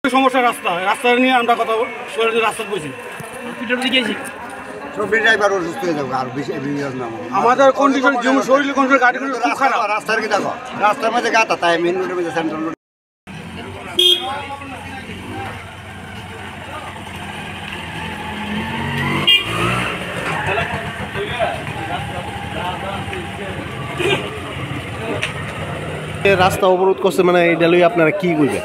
সমস্যা রাস্তা নিয়ে আমরা কথা রাস্তা বলছি আমাদের কন্ডিশন যেমন শরীরের কন্ডিশন গাড়ি খুব খারাপ রাস্তার কি দেখো রাস্তার মধ্যে গাতা তাই মেন রোডের মধ্যে সেন্ট্রাল রোড রাস্তা অবরোধ করছে মানে এটা লই আপনারা কি কইবেন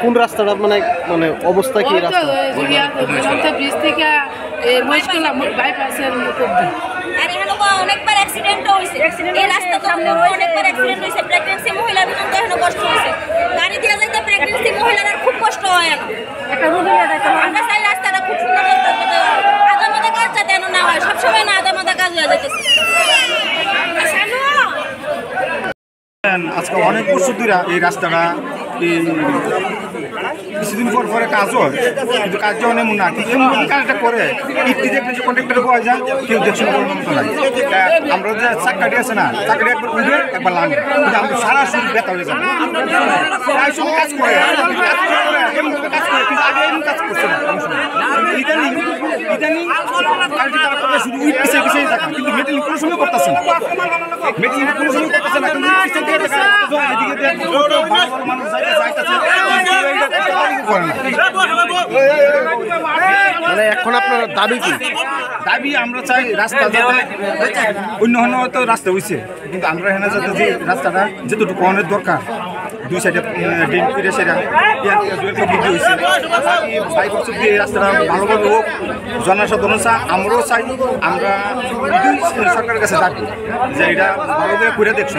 কোন রাস্তাটা মানে মানে অবস্থা কি রাস্তা ব্রিজ থেকে বাইপাসের মতো অনেকবার অ্যাক্সিডেন্ট হয়েছে এই রাস্তা তো অনেকবার অ্যাক্সিডেন্ট হয়েছে প্রেগন্যান্সি মহিলার জন্য তো এখনো কষ্ট হয়েছে গাড়ি দিয়ে যাইতে প্রেগন্যান্সি মহিলাদের খুব কষ্ট হয় না একটা রুগী আমরা চাই রাস্তাটা খুব সুন্দর আদামতে কাজ যাতে না হয় সবসময় না আদামতে কাজ হয়ে যাইতেছে আজকে অনেক বছর ধরে এই রাস্তাটা কিছুদিন পর পরে কাজ হয় কিন্তু কাজ যখন এমন না কিন্তু এমন কাজটা করে ইটি দেখলে যে কন্ট্রাক্টর পাওয়া যায় কেউ দেখছে না মতো নাই আমরা যে চাকাটি আছে না চাকাটি একবার উঠে একবার লাগে কিন্তু আমরা সারা শুরু ব্যথা হয়ে যাবে প্রায় সময় কাজ করে কাজ করে কিন্তু আগে এমন কাজ করছে না ইদানিং গাড়িটি তারা করে শুধু উইট পিছিয়ে পিছিয়ে থাকে কিন্তু মেটেলিং কোনো সময় করতেছে না মেটেলিং কোনো সময় করতেছে না কিন্তু পিছিয়ে দিয়ে দেখা এদিকে মানুষ যাইতেছে মানে এখন আপনার দাবি কি দাবি আমরা চাই রাস্তা যাতে অন্য হয়তো রাস্তা হয়েছে কিন্তু আমরা এখানে যাতে যে রাস্তাটা যেটুকু অনেক দরকার দুই সাইডে ড্রেন ফিরে সেটা বৃদ্ধি হয়েছে বাইক দিয়ে রাস্তাটা ভালোভাবে হোক জনসাধারণ চাই আমরাও চাই আমরা সরকারের কাছে দাবি যে এটা ভালোভাবে করে দেখছি